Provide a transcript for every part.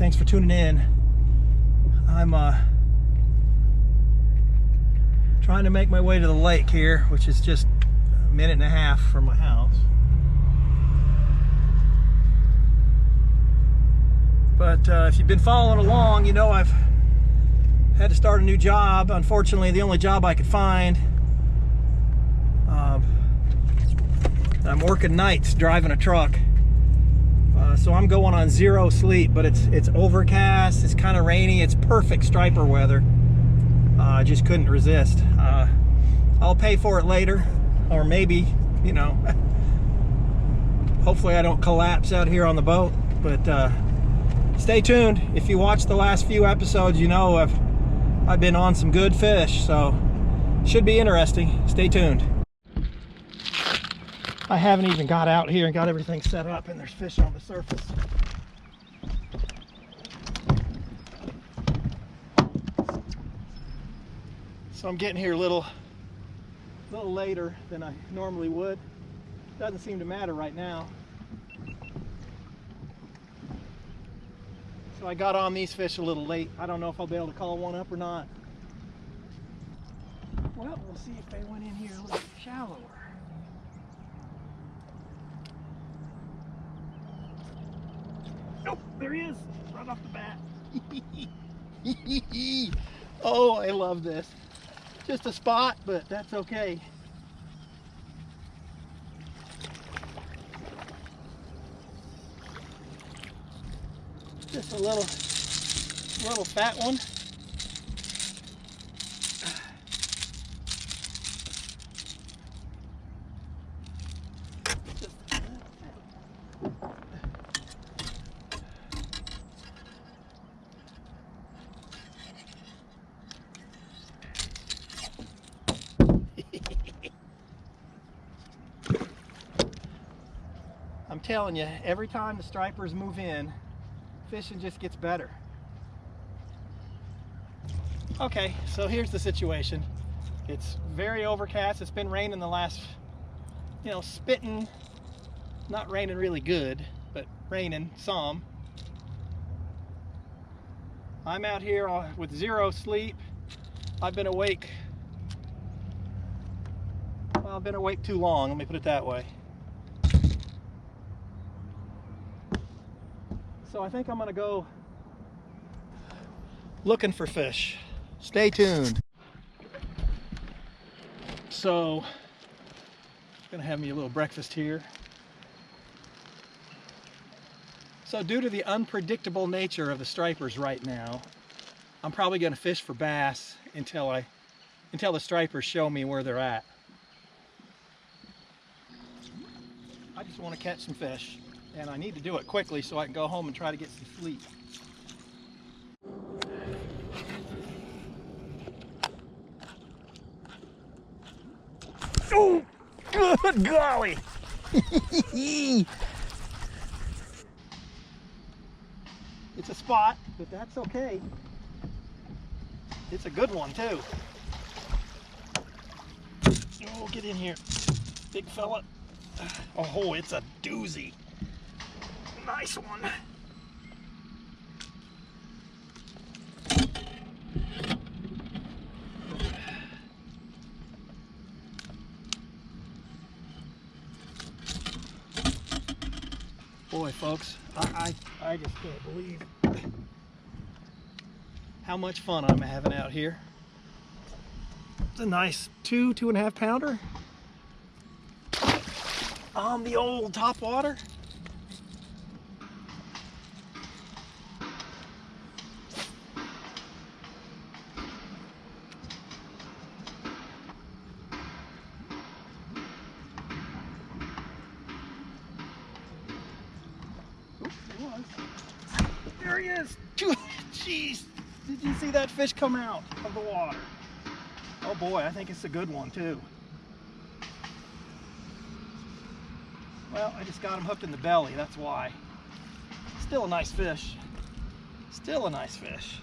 Thanks for tuning in. I'm trying to make my way to the lake here, which is just a minute and a half from my house. But if you've been following along, you know I've had to start a new job. Unfortunately, the only job I could find. I'm working nights driving a truck. So I'm going on 0 sleep, but it's overcast, it's kind of rainy, it's perfect striper weather. I just couldn't resist. I'll pay for it later, or maybe, you know, hopefully I don't collapse out here on the boat, but stay tuned. If you watch the last few episodes, you know I've been on some good fish, so should be interesting. Stay tuned. I haven't even got out here and got everything set up, and there's fish on the surface. So I'm getting here a little later than I normally would. Doesn't seem to matter right now. So I got on these fish a little late. I don't know if I'll be able to call one up or not. Well, we'll see if they went in here a little shallower. Oh, there he is, right off the bat. Oh, I love this. Just a spot, but that's okay. Just a little fat one. I'm telling you, every time the stripers move in, fishing just gets better. Okay, so here's the situation. It's very overcast. It's been raining the last, you know, spitting, not raining really good, but raining some. I'm out here with 0 sleep. I've been awake, well, I've been awake too long, let me put it that way. So I think I'm gonna go looking for fish. Stay tuned. So, gonna have me a little breakfast here. So due to the unpredictable nature of the stripers right now, I'm probably gonna fish for bass until the stripers show me where they're at. I just want to catch some fish, and I need to do it quickly so I can go home and try to get some sleep. Oh, good golly! It's a spot, but that's okay. It's a good one too. Oh, get in here, big fella. Oh, it's a doozy. Nice one. Boy, folks, I just can't believe how much fun I'm having out here. It's a nice 2.5 pounder on the old Topwater. There he is. Jeez, did you see that fish come out of the water? Oh boy, I think it's a good one too. Well, I just got him hooked in the belly, that's why. Still a nice fish. Still a nice fish.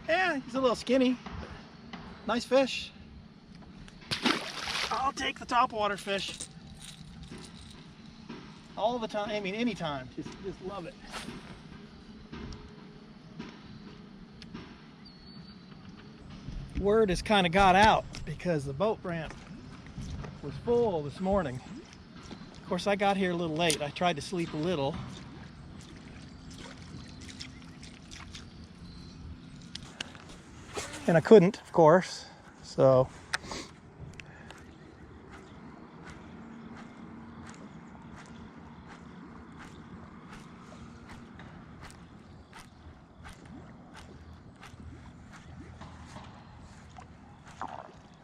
Yeah, he's a little skinny. Nice fish. I'll take the topwater fish all the time. I mean, anytime. Just love it. Word has kind of got out because the boat ramp was full this morning. Of course, I got here a little late. I tried to sleep a little. And I couldn't, of course, so.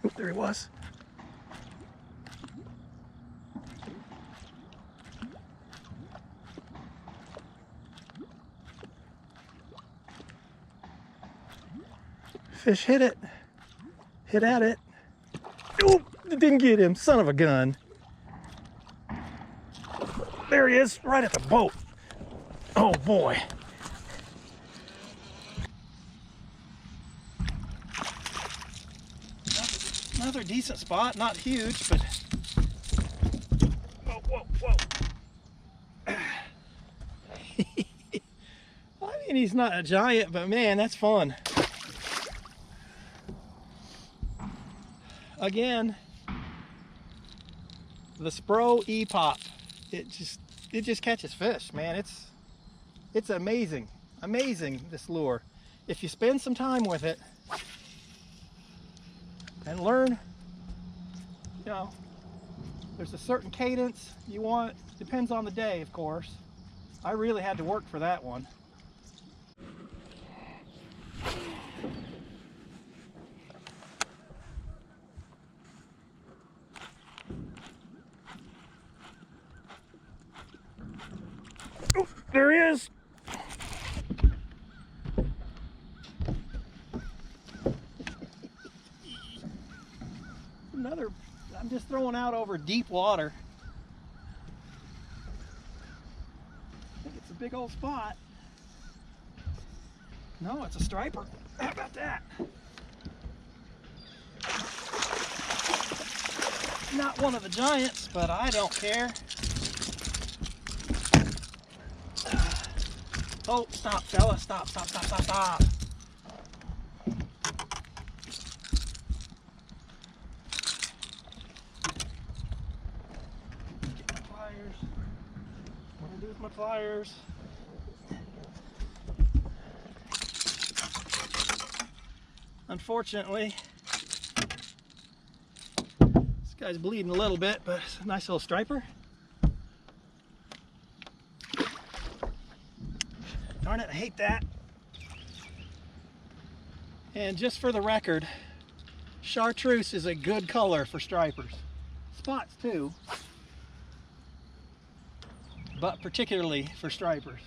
Oop, there he was. Fish hit it. Hit at it. Oop, it didn't get him. Son of a gun. There he is, right at the boat. Oh boy. Another decent spot, not huge, but whoa, whoa, whoa. I mean, he's not a giant, but man, that's fun. Again, the Spro E-Pop, it just catches fish, man. It's amazing, this lure. If you spend some time with it and learn, you know, there's a certain cadence you want. Depends on the day, of course. I really had to work for that one. Oh, there he is. Another, I'm just throwing out over deep water. I think it's a big old spot. No, it's a striper. How about that? Not one of the giants, but I don't care. Oh, stop, fella. Stop. Get my pliers. What do I do with my pliers? Unfortunately, this guy's bleeding a little bit, but it's a nice little striper. Darn it, I hate that. And just for the record, chartreuse is a good color for stripers. Spots too, but particularly for stripers.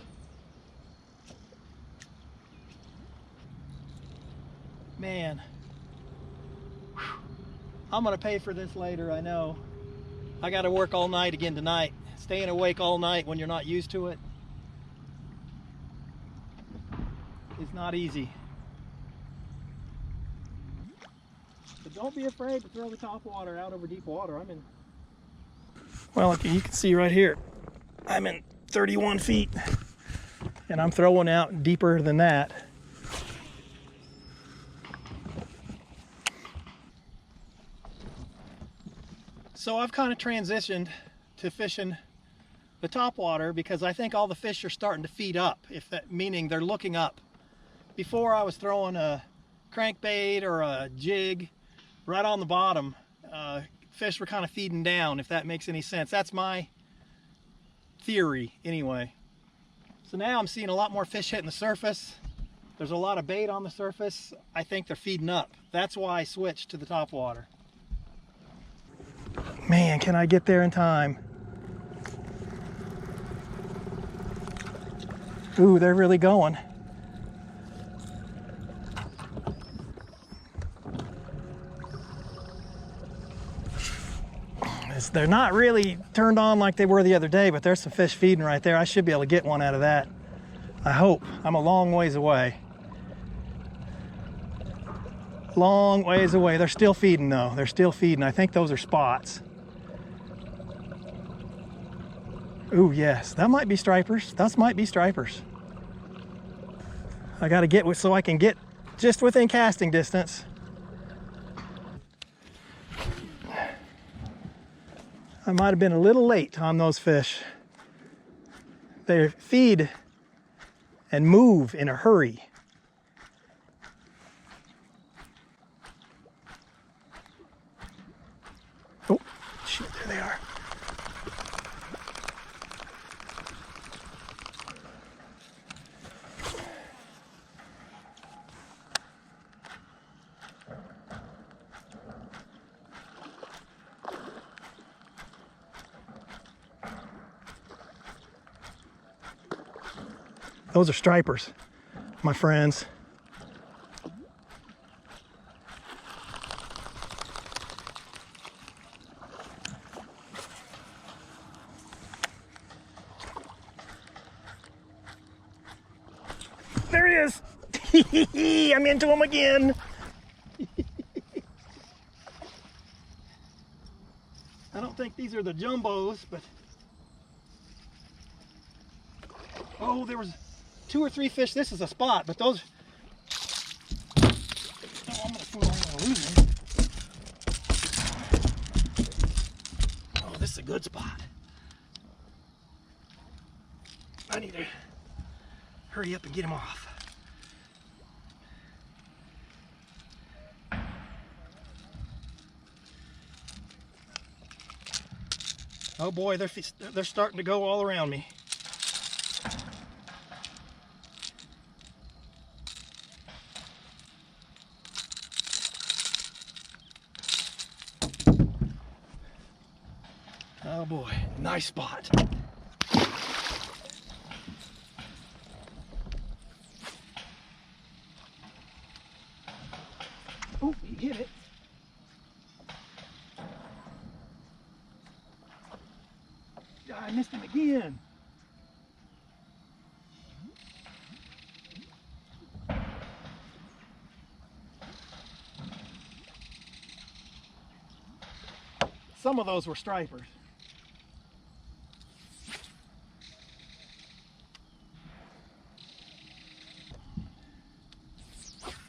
Man, I'm gonna pay for this later, I know. I gotta work all night again tonight. Staying awake all night when you're not used to it is not easy. But don't be afraid to throw the top water out over deep water. I'm in, well, you can see right here, I'm in 31 feet and I'm throwing out deeper than that. So I've kind of transitioned to fishing the topwater because I think all the fish are starting to feed up, meaning they're looking up. Before I was throwing a crankbait or a jig right on the bottom, fish were kind of feeding down, if that makes any sense. That's my theory anyway. So now I'm seeing a lot more fish hitting the surface. There's a lot of bait on the surface. I think they're feeding up. That's why I switched to the topwater. Man, can I get there in time? Ooh, they're really going. They're not really turned on like they were the other day, but there's some fish feeding right there. I should be able to get one out of that. I hope. I'm a long ways away. Long ways away. They're still feeding though. They're still feeding. I think those are spots. Ooh, yes, that might be stripers. Those might be stripers. I gotta get so I can get just within casting distance. I might have been a little late on those fish. They feed and move in a hurry. Oh, shoot, there they are. Those are stripers, my friends. There he is. I'm into him again. I don't think these are the jumbos, but oh, there was 2 or 3 fish. This is a spot, but those. Oh, I'm gonna lose them. Oh, this is a good spot. I need to hurry up and get him off. Oh boy, they're starting to go all around me. Oh boy, nice spot. Oh, he hit it. I missed him again. Some of those were stripers.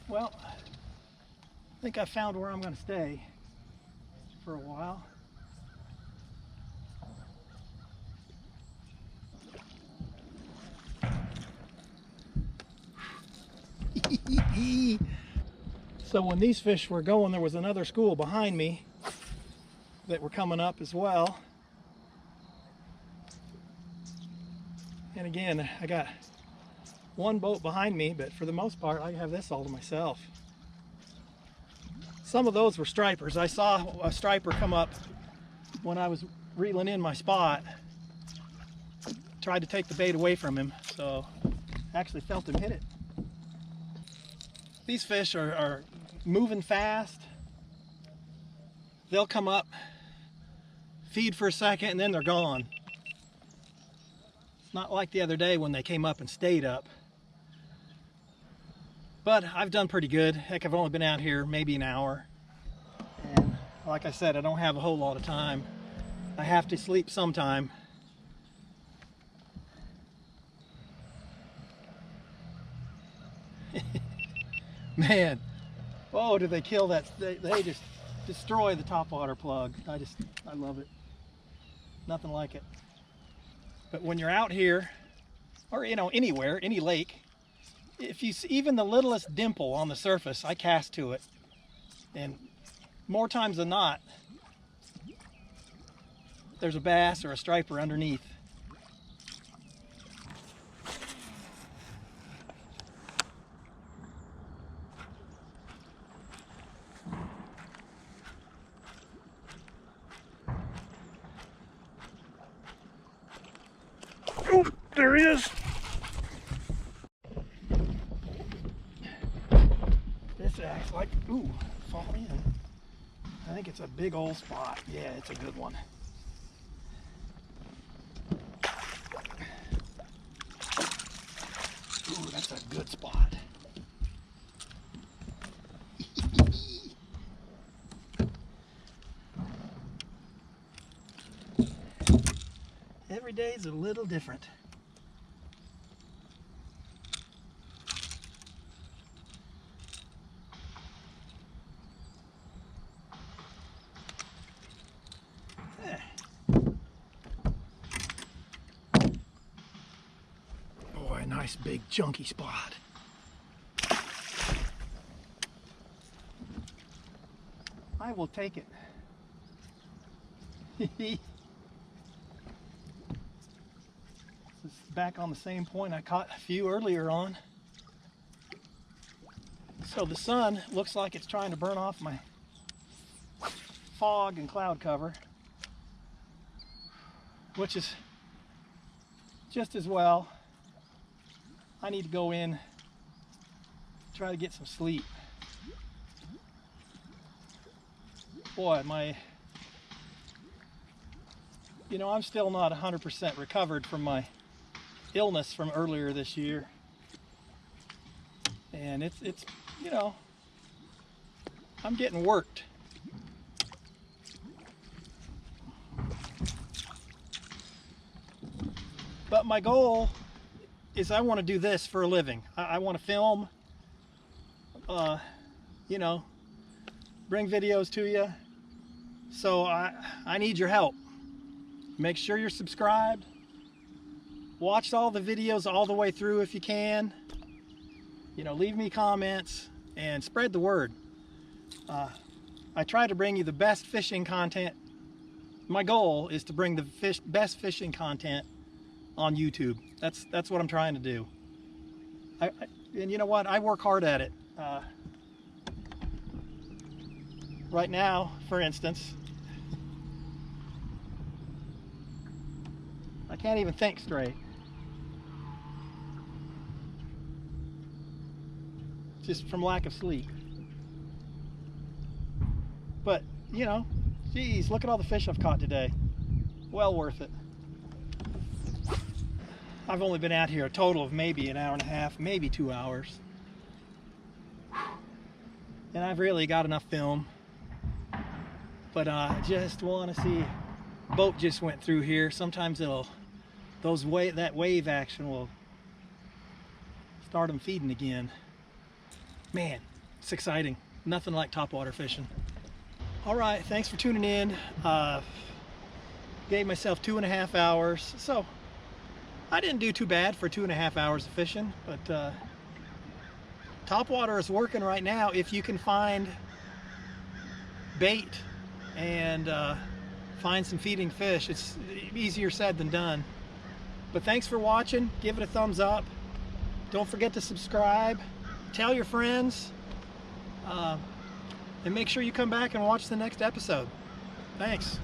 Well, I think I found where I'm going to stay for a while. So when these fish were going, there was another school behind me that were coming up as well. And again, I got one boat behind me, but for the most part, I have this all to myself. Some of those were stripers. I saw a striper come up when I was reeling in my spot. Tried to take the bait away from him, so actually felt him hit it. These fish are moving fast. They'll come up, feed for a second, and then they're gone. It's not like the other day when they came up and stayed up. But I've done pretty good. Heck, I've only been out here maybe an hour. And like I said, I don't have a whole lot of time. I have to sleep sometime. Man, oh, did they kill that? They just destroy the topwater plug. I love it. Nothing like it. But when you're out here, or anywhere, any lake, if you see even the littlest dimple on the surface, I cast to it. And more times than not, there's a bass or a striper underneath. Oh, there he is. This acts like, ooh, fall in. I think it's a big old spot. Yeah, it's a good one. Ooh, that's a good spot. day is a little different. Boy, a nice big chunky spot. I will take it. This is back on the same point I caught a few earlier on. So the sun looks like it's trying to burn off my fog and cloud cover, which is just as well. I need to go in, try to get some sleep. Boy, I'm still not 100% recovered from my illness from earlier this year. And it's I'm getting worked. But my goal is I want to do this for a living. I want to film, bring videos to you. So I need your help. Make sure you're subscribed. Watch all the videos all the way through if you can. Leave me comments and spread the word. I try to bring you the best fishing content. My goal is to bring the best fishing content on YouTube. That's what I'm trying to do. And you know what? I work hard at it. Right now, for instance, I can't even think straight. Just from lack of sleep. But, geez, look at all the fish I've caught today. Well worth it. I've only been out here a total of maybe an hour and a half, maybe 2 hours. And I've really got enough film. But I just want to see. Boat just went through here. Sometimes that wave action will start them feeding again. Man, it's exciting. Nothing like topwater fishing. All right, thanks for tuning in. Gave myself 2.5 hours. So I didn't do too bad for 2.5 hours of fishing, but topwater is working right now if you can find bait and find some feeding fish. It's easier said than done. But thanks for watching. Give it a thumbs up. Don't forget to subscribe. Tell your friends. And make sure you come back and watch the next episode. Thanks.